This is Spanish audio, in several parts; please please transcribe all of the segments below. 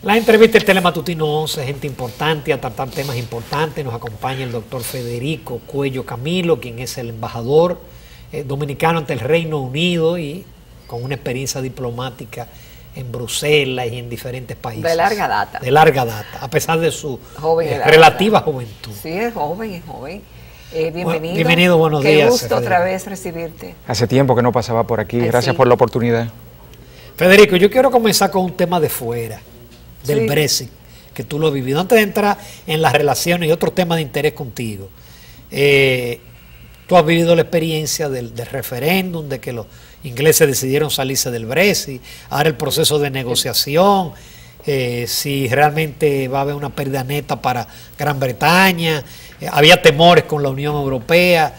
La entrevista del Telematutino 11, gente importante, a tratar temas importantes. Nos acompaña el doctor Federico Cuello Camilo, quien es el embajador dominicano ante el Reino Unido y con una experiencia diplomática en Bruselas y en diferentes países. De larga data. De larga data, a pesar de su joven relativa juventud. Sí, es joven, es joven. Bienvenido. Bienvenido, buenos días. Qué gusto Federico. otra vez recibirte. Hace tiempo que no pasaba por aquí. Gracias sí. por la oportunidad. Federico, yo quiero comenzar con un tema de fuera, del Sí. Brexit, que tú lo has vivido. Antes de entrar en las relaciones y otros temas de interés contigo, tú has vivido la experiencia del referéndum, de que los ingleses decidieron salirse del Brexit, ahora el proceso de negociación, si realmente va a haber una pérdida neta para Gran Bretaña, había temores con la Unión Europea.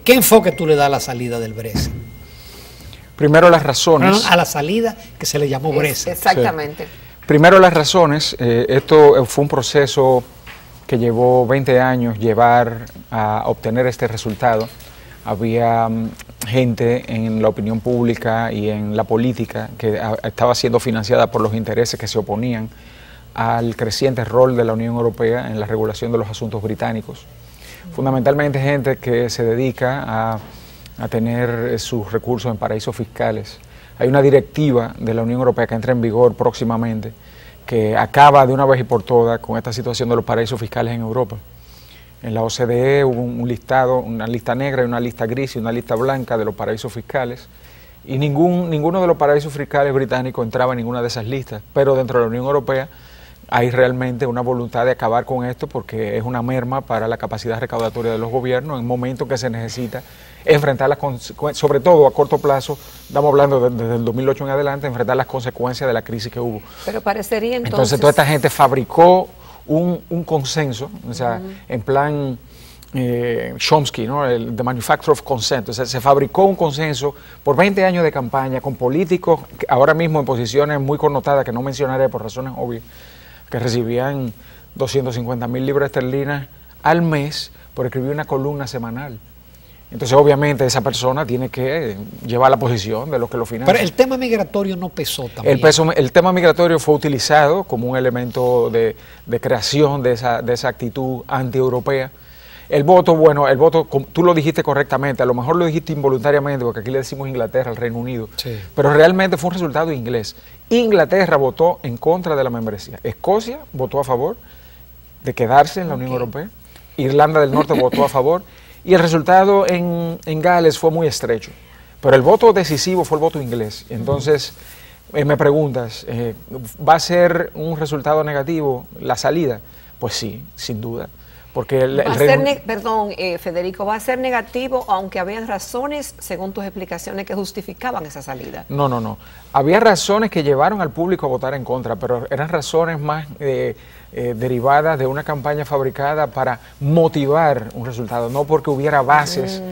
¿Qué enfoque tú le das a la salida del Brexit? Primero las razones. A la salida que se le llamó Brexit. Exactamente. Sí. Primero las razones. Esto fue un proceso que llevó 20 años llevar a obtener este resultado. Había gente en la opinión pública y en la política que estaba siendo financiada por los intereses que se oponían al creciente rol de la Unión Europea en la regulación de los asuntos británicos. Fundamentalmente gente que se dedica a tener sus recursos en paraísos fiscales. Hay una directiva de la Unión Europea que entra en vigor próximamente que acaba de una vez y por todas con esta situación de los paraísos fiscales en Europa. En la OCDE hubo un listado, una lista negra y una lista gris y una lista blanca de los paraísos fiscales y ninguno de los paraísos fiscales británicos entraba en ninguna de esas listas, pero dentro de la Unión Europea hay realmente una voluntad de acabar con esto porque es una merma para la capacidad recaudatoria de los gobiernos en momentos que se necesita enfrentar las consecuencias, sobre todo a corto plazo, estamos hablando desde el 2008 en adelante, enfrentar las consecuencias de la crisis que hubo. Pero parecería Entonces toda esta gente fabricó un consenso, o sea, en plan Chomsky, ¿no? The Manufacture of Consent. O sea, se fabricó un consenso por 20 años de campaña con políticos ahora mismo en posiciones muy connotadas, que no mencionaré por razones obvias, que recibían 250,000 libras esterlinas al mes por escribir una columna semanal. Entonces, obviamente, esa persona tiene que llevar la posición de los que lo financian. Pero el tema migratorio no pesó también. El tema migratorio fue utilizado como un elemento de creación de esa actitud anti-europea. El voto, bueno, el voto, tú lo dijiste correctamente, a lo mejor lo dijiste involuntariamente, porque aquí le decimos Inglaterra al Reino Unido, sí. Pero realmente fue un resultado inglés. Inglaterra votó en contra de la membresía. Escocia votó a favor de quedarse en la Unión Europea. Irlanda del Norte votó a favor. Y el resultado en Gales fue muy estrecho. Pero el voto decisivo fue el voto inglés. Entonces, me preguntas, ¿va a ser un resultado negativo la salida? Pues sí, sin duda. Porque perdón, Federico, ¿va a ser negativo aunque había razones, según tus explicaciones, que justificaban esa salida? No. Había razones que llevaron al público a votar en contra, pero eran razones más derivadas de una campaña fabricada para motivar un resultado, no porque hubiera bases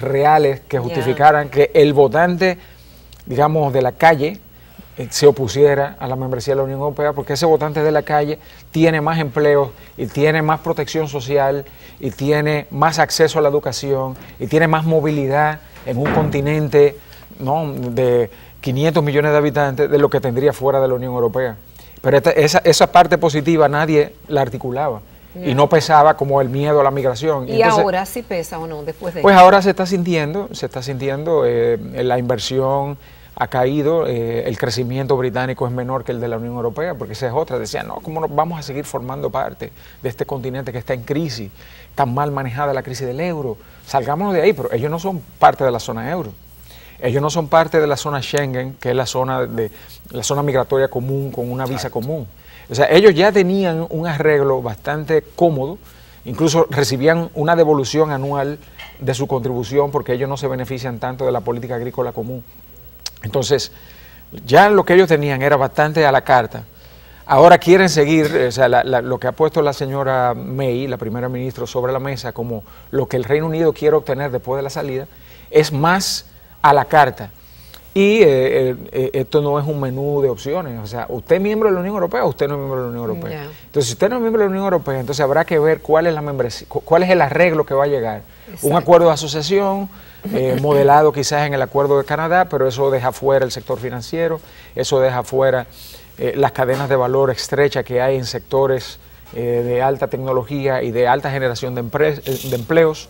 reales que justificaran que el votante, digamos, de la calle se opusiera a la membresía de la Unión Europea, porque ese votante de la calle tiene más empleos y tiene más protección social y tiene más acceso a la educación y tiene más movilidad en un continente, ¿no?, de 500 millones de habitantes de lo que tendría fuera de la Unión Europea. Pero esa parte positiva nadie la articulaba y no pesaba como el miedo a la migración. ¿Y entonces, ahora sí pesa o no después de pues ahora se está sintiendo la inversión ha caído, el crecimiento británico es menor que el de la Unión Europea, porque esa es otra. Decían, no, ¿cómo vamos a seguir formando parte de este continente que está en crisis, tan mal manejada la crisis del euro? Salgámonos de ahí, pero ellos no son parte de la zona euro. Ellos no son parte de la zona Schengen, que es la zona migratoria común con una visa común. O sea, ellos ya tenían un arreglo bastante cómodo, incluso recibían una devolución anual de su contribución porque ellos no se benefician tanto de la política agrícola común. Entonces, ya lo que ellos tenían era bastante a la carta. Ahora quieren seguir, o sea, lo que ha puesto la señora May, la primera ministra, sobre la mesa como lo que el Reino Unido quiere obtener después de la salida, es más a la carta. Y esto no es un menú de opciones. O sea, usted es miembro de la Unión Europea o usted no es miembro de la Unión Europea. Entonces, si usted no es miembro de la Unión Europea, entonces habrá que ver cuál es la membresía, cuál es el arreglo que va a llegar. Exacto. Un acuerdo de asociación, modelado quizás en el acuerdo de Canadá, pero eso deja fuera el sector financiero, eso deja fuera las cadenas de valor estrechas que hay en sectores de alta tecnología y de alta generación de empleos.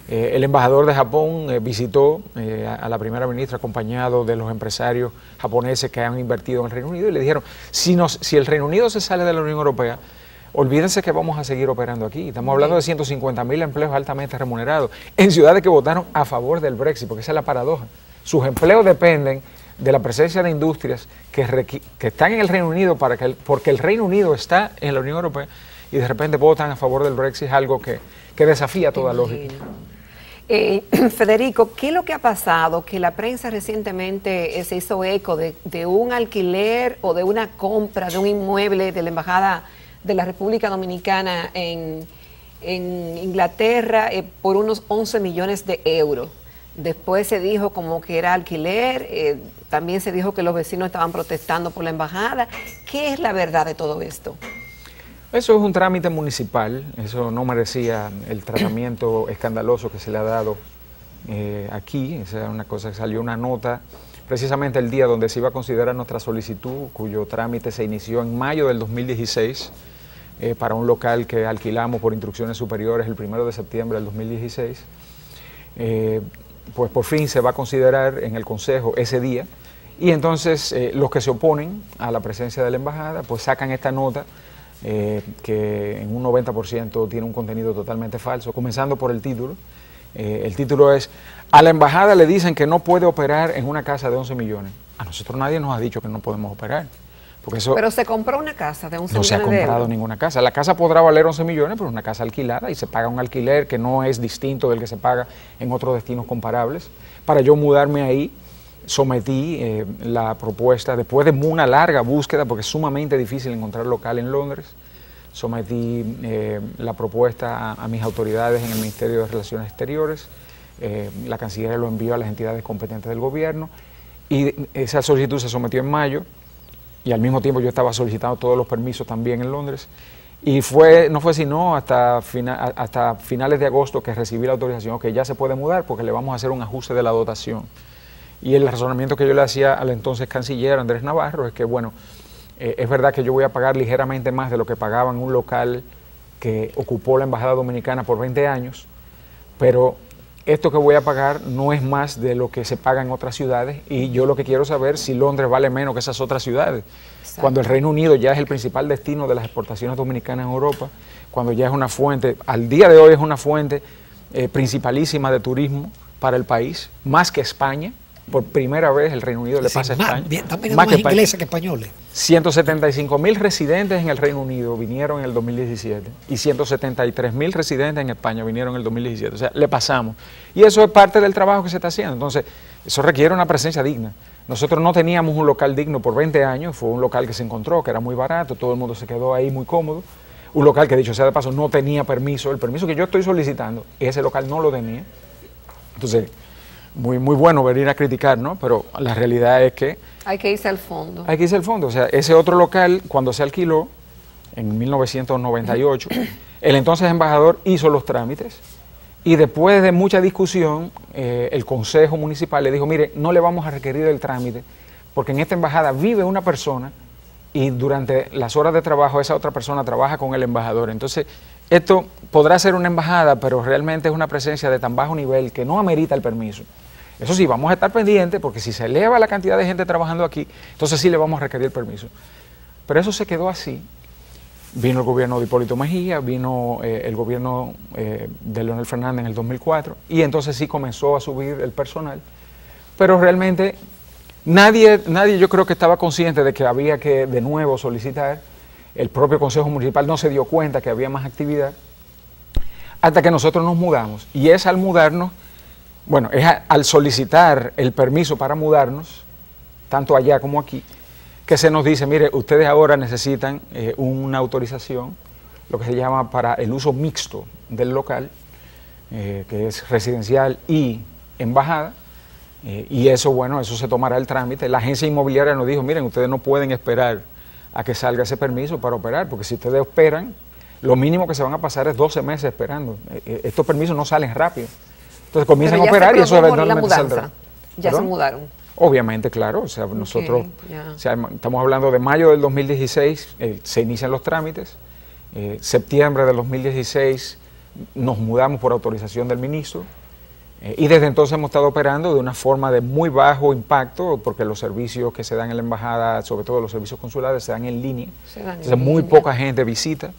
El embajador de Japón visitó a la primera ministra acompañado de los empresarios japoneses que han invertido en el Reino Unido y le dijeron, si el Reino Unido se sale de la Unión Europea, olvídense que vamos a seguir operando aquí. Estamos hablando de 150.000 empleos altamente remunerados en ciudades que votaron a favor del Brexit, porque esa es la paradoja. Sus empleos dependen de la presencia de industrias que están en el Reino Unido porque el Reino Unido está en la Unión Europea y de repente votan a favor del Brexit, es algo que desafía toda lógica. Federico, ¿qué es lo que ha pasado? Que la prensa recientemente se hizo eco de un alquiler o de una compra de un inmueble de la Embajada de la República Dominicana en Inglaterra por unos 11 millones de euros. Después se dijo como que era alquiler, también se dijo que los vecinos estaban protestando por la embajada. ¿Qué es la verdad de todo esto? Eso es un trámite municipal, eso no merecía el tratamiento escandaloso que se le ha dado aquí. Esa es una cosa que salió una nota precisamente el día donde se iba a considerar nuestra solicitud, cuyo trámite se inició en mayo del 2016 para un local que alquilamos por instrucciones superiores el 1 de septiembre del 2016. Pues por fin se va a considerar en el Consejo ese día y entonces los que se oponen a la presencia de la embajada pues sacan esta nota que en un 90% tiene un contenido totalmente falso, comenzando por el título. El título es: a la embajada le dicen que no puede operar en una casa de 11 millones. A nosotros nadie nos ha dicho que no podemos operar. Porque eso pero se compró una casa de 11 millones. No se ha comprado ninguna casa. La casa podrá valer 11 millones, pero es una casa alquilada y se paga un alquiler que no es distinto del que se paga en otros destinos comparables. Para yo mudarme ahí, sometí la propuesta, después de una larga búsqueda, porque es sumamente difícil encontrar local en Londres, sometí la propuesta a mis autoridades en el Ministerio de Relaciones Exteriores, la Cancillería lo envió a las entidades competentes del gobierno y esa solicitud se sometió en mayo y al mismo tiempo yo estaba solicitando todos los permisos también en Londres y no fue sino hasta finales de agosto que recibí la autorización que ya se puede mudar porque le vamos a hacer un ajuste de la dotación. Y el razonamiento que yo le hacía al entonces canciller Andrés Navarro es que, bueno, es verdad que yo voy a pagar ligeramente más de lo que pagaba en un local que ocupó la Embajada Dominicana por 20 años, pero esto que voy a pagar no es más de lo que se paga en otras ciudades y yo lo que quiero saber si Londres vale menos que esas otras ciudades. Exacto. Cuando el Reino Unido ya es el principal destino de las exportaciones dominicanas en Europa, cuando ya es una fuente, al día de hoy es una fuente principalísima de turismo para el país, más que España. Por primera vez el Reino Unido le pasa a España. También más ingleses que españoles. 175.000 residentes en el Reino Unido vinieron en el 2017 y 173.000 residentes en España vinieron en el 2017. O sea, le pasamos. Y eso es parte del trabajo que se está haciendo. Entonces, eso requiere una presencia digna. Nosotros no teníamos un local digno por 20 años. Fue un local que se encontró, que era muy barato, todo el mundo se quedó ahí muy cómodo. Un local que, dicho sea de paso, no tenía permiso. El permiso que yo estoy solicitando, ese local no lo tenía. Entonces, muy bueno venir a criticar, ¿no? Pero la realidad es que hay que irse al fondo. Hay que irse al fondo. O sea, ese otro local, cuando se alquiló, en 1998, el entonces embajador hizo los trámites y después de mucha discusión, el Consejo Municipal le dijo, mire, no le vamos a requerir el trámite porque en esta embajada vive una persona y durante las horas de trabajo esa otra persona trabaja con el embajador. Entonces, esto podrá ser una embajada, pero realmente es una presencia de tan bajo nivel que no amerita el permiso. Eso sí, vamos a estar pendientes porque si se eleva la cantidad de gente trabajando aquí, entonces sí le vamos a requerir el permiso. Pero eso se quedó así. Vino el gobierno de Hipólito Mejía, vino el gobierno de Leonel Fernández en el 2004 y entonces sí comenzó a subir el personal. Pero realmente nadie yo creo que estaba consciente de que había que de nuevo solicitar. El propio Consejo Municipal no se dio cuenta que había más actividad hasta que nosotros nos mudamos. Y es al mudarnos, bueno, es al solicitar el permiso para mudarnos, tanto allá como aquí, que se nos dice, mire, ustedes ahora necesitan una autorización, lo que se llama para el uso mixto del local, que es residencial y embajada, y eso, bueno, eso se tomará el trámite. La agencia inmobiliaria nos dijo, miren, ustedes no pueden esperar a que salga ese permiso para operar, porque si ustedes operan, lo mínimo que se van a pasar es 12 meses esperando. Estos permisos no salen rápido. Entonces comienzan a operar y eso eventualmente saldrá. Ya se mudaron. Obviamente, claro, o sea, nosotros o sea, estamos hablando de mayo del 2016, se inician los trámites, septiembre del 2016 nos mudamos por autorización del ministro, y desde entonces hemos estado operando de una forma de muy bajo impacto, porque los servicios que se dan en la embajada, sobre todo los servicios consulares, se dan en línea. Entonces muy poca gente visita.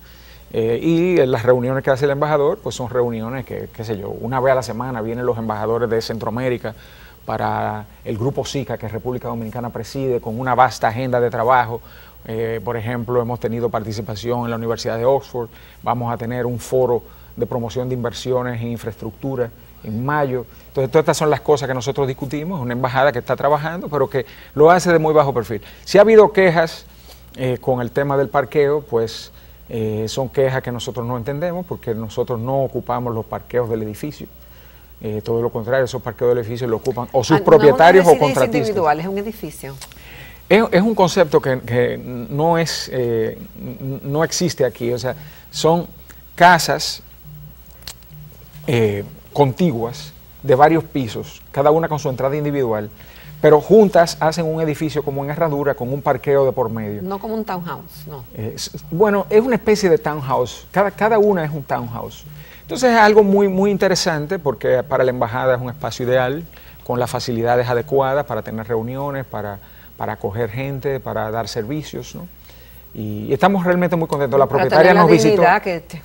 Y las reuniones que hace el embajador, pues son reuniones que, qué sé yo, una vez a la semana vienen los embajadores de Centroamérica para el grupo SICA que República Dominicana preside, con una vasta agenda de trabajo. Por ejemplo, hemos tenido participación en la Universidad de Oxford, vamos a tener un foro de promoción de inversiones en infraestructura en mayo. Entonces, todas estas son las cosas que nosotros discutimos, una embajada que está trabajando, pero que lo hace de muy bajo perfil. Si ha habido quejas con el tema del parqueo, pues son quejas que nosotros no entendemos, porque nosotros no ocupamos los parqueos del edificio. Todo lo contrario, esos parqueos del edificio lo ocupan o sus propietarios o contratistas. Individual, es un edificio. Es un concepto que no es, no existe aquí, o sea, son casas contiguas de varios pisos, cada una con su entrada individual, pero juntas hacen un edificio como en herradura con un parqueo de por medio. No como un townhouse, no. Bueno, es una especie de townhouse, cada una es un townhouse. Entonces es algo muy interesante, porque para la embajada es un espacio ideal, con las facilidades adecuadas para tener reuniones, para acoger gente, para dar servicios, ¿no? Y estamos realmente muy contentos. La propietaria nos visitó.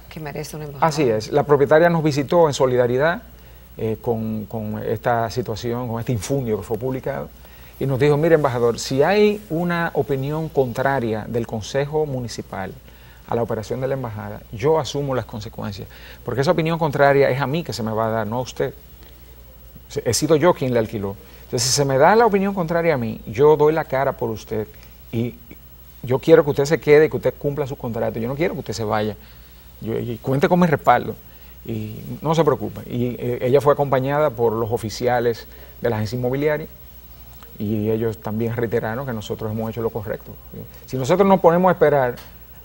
Que merece una embajada. Así es, la propietaria nos visitó en solidaridad con esta situación, con este infundio que fue publicado, y nos dijo: mire, embajador, si hay una opinión contraria del Consejo Municipal a la operación de la embajada, yo asumo las consecuencias, porque esa opinión contraria es a mí que se me va a dar, no a usted. He sido yo quien le alquiló. Entonces, si se me da la opinión contraria a mí, yo doy la cara por usted, y yo quiero que usted se quede y que usted cumpla su contrato. Yo no quiero que usted se vaya. Y cuente con mi respaldo. Y no se preocupe. Y ella fue acompañada por los oficiales de la agencia inmobiliaria, y ellos también reiteraron que nosotros hemos hecho lo correcto. Si nosotros nos ponemos a esperar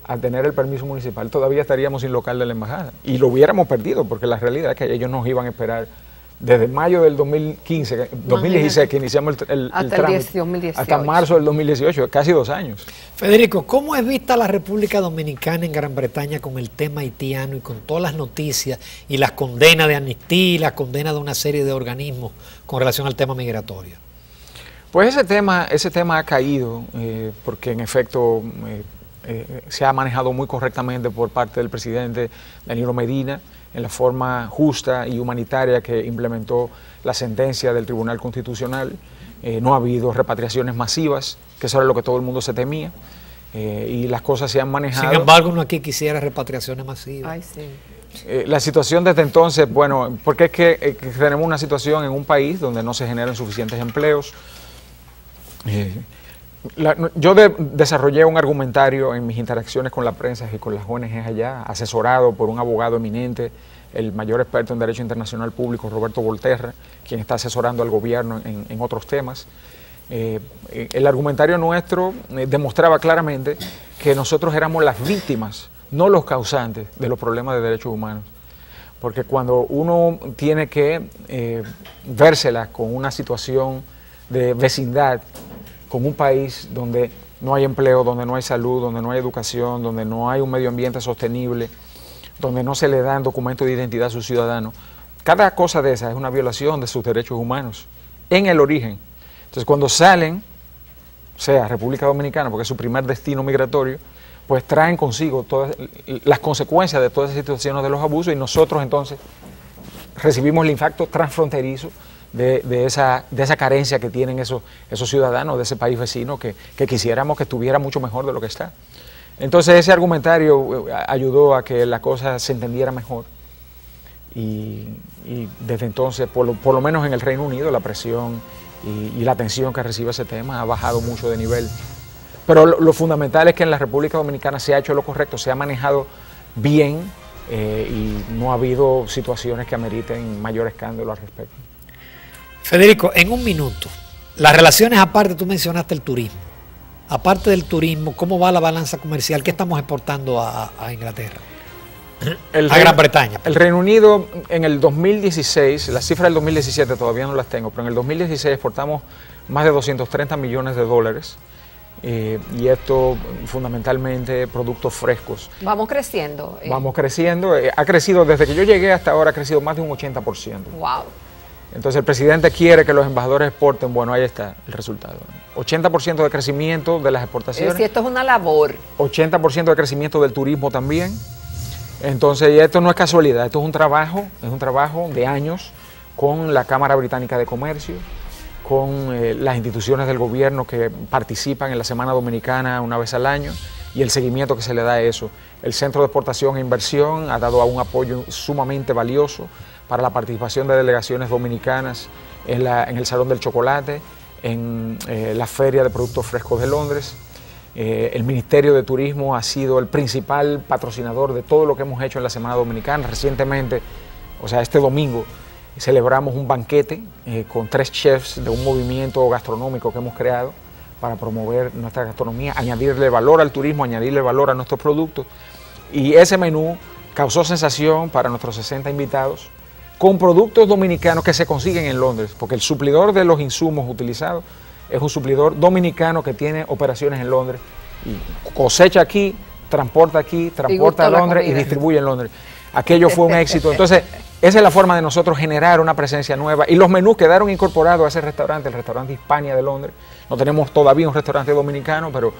a tener el permiso municipal, todavía estaríamos sin local de la embajada. Y lo hubiéramos perdido, porque la realidad es que ellos nos iban a esperar desde mayo del 2016, que iniciamos el trámite, 2018. Hasta marzo del 2018, casi 2 años. Federico, ¿cómo es vista la República Dominicana en Gran Bretaña con el tema haitiano y con todas las noticias y las condenas de Amnistía y las condenas de una serie de organismos con relación al tema migratorio? Pues ese tema ha caído, porque en efecto se ha manejado muy correctamente por parte del presidente Danilo Medina, en la forma justa y humanitaria que implementó la sentencia del Tribunal Constitucional. No ha habido repatriaciones masivas, que eso era lo que todo el mundo se temía, y las cosas se han manejado. Sin embargo, uno aquí quisiera repatriaciones masivas. Ay, sí. La situación desde entonces, bueno, porque es que tenemos una situación en un país donde no se generan suficientes empleos. Yo desarrollé un argumentario en mis interacciones con la prensa y con las ONGs allá, asesorado por un abogado eminente, el mayor experto en Derecho Internacional Público, Roberto Volterra, quien está asesorando al gobierno en otros temas. El argumentario nuestro demostraba claramente que nosotros éramos las víctimas, no los causantes de los problemas de derechos humanos. Porque cuando uno tiene que vérsela con una situación de vecindad, con un país donde no hay empleo, donde no hay salud, donde no hay educación, donde no hay un medio ambiente sostenible, donde no se le dan documentos de identidad a sus ciudadanos, cada cosa de esa es una violación de sus derechos humanos en el origen. Entonces, cuando salen, sea República Dominicana, porque es su primer destino migratorio, pues traen consigo todas las consecuencias de todas esas situaciones de los abusos, y nosotros entonces recibimos el impacto transfronterizo de esa carencia que tienen esos ciudadanos de ese país vecino que quisiéramos que estuviera mucho mejor de lo que está. Entonces ese argumentario ayudó a que la cosa se entendiera mejor, y desde entonces, por lo menos en el Reino Unido, la presión y la atención que recibe ese tema ha bajado mucho de nivel. Pero lo fundamental es que en la República Dominicana se ha hecho lo correcto, se ha manejado bien, y no ha habido situaciones que ameriten mayor escándalo al respecto. Federico, en un minuto, las relaciones aparte, tú mencionaste el turismo. Aparte del turismo, ¿cómo va la balanza comercial? ¿Qué estamos exportando a Inglaterra? a Gran Bretaña. El Reino Unido en el 2016, las cifras del 2017 todavía no las tengo, pero en el 2016 exportamos más de 230 millones de dólares. Y esto fundamentalmente productos frescos. Vamos creciendo. Vamos creciendo. Ha crecido, desde que yo llegué hasta ahora, ha crecido más de un 80%. Wow. Entonces el presidente quiere que los embajadores exporten. Bueno, ahí está el resultado. 80% de crecimiento de las exportaciones. Es decir, esto es una labor. 80% de crecimiento del turismo también. Entonces, y esto no es casualidad, esto es un trabajo de años con la Cámara Británica de Comercio, con las instituciones del gobierno que participan en la Semana Dominicana una vez al año y el seguimiento que se le da a eso. El Centro de Exportación e Inversión ha dado un apoyo sumamente valioso para la participación de delegaciones dominicanas en el Salón del Chocolate, en la Feria de Productos Frescos de Londres. El Ministerio de Turismo ha sido el principal patrocinador de todo lo que hemos hecho en la Semana Dominicana. Recientemente, o sea, este domingo, celebramos un banquete con 3 chefs de un movimiento gastronómico que hemos creado para promover nuestra gastronomía, añadirle valor al turismo, añadirle valor a nuestros productos. Y ese menú causó sensación para nuestros 60 invitados con productos dominicanos que se consiguen en Londres, porque el suplidor de los insumos utilizados es un suplidor dominicano que tiene operaciones en Londres y cosecha aquí, transporta a Londres y distribuye en Londres. Aquello fue un éxito. Entonces, esa es la forma de nosotros generar una presencia nueva. Y los menús quedaron incorporados a ese restaurante, el restaurante Hispania de Londres. No tenemos todavía un restaurante dominicano, pero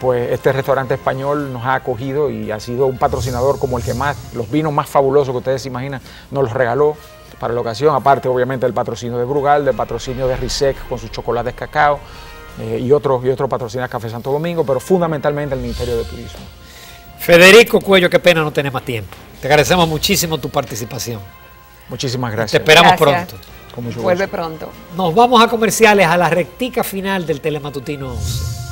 pues este restaurante español nos ha acogido y ha sido un patrocinador como el que más, los vinos más fabulosos que ustedes se imaginan, nos los regaló para la ocasión. Aparte, obviamente, del patrocinio de Brugal, del patrocinio de Risec con sus chocolates cacao y otros patrocinios Café Santo Domingo, pero fundamentalmente el Ministerio de Turismo. Federico Cuello, qué pena no tenés más tiempo. Te agradecemos muchísimo tu participación. Muchísimas gracias. Te esperamos pronto. Con mucho gusto. Vuelve pronto. Nos vamos a comerciales, a la rectica final del Telematutino 11.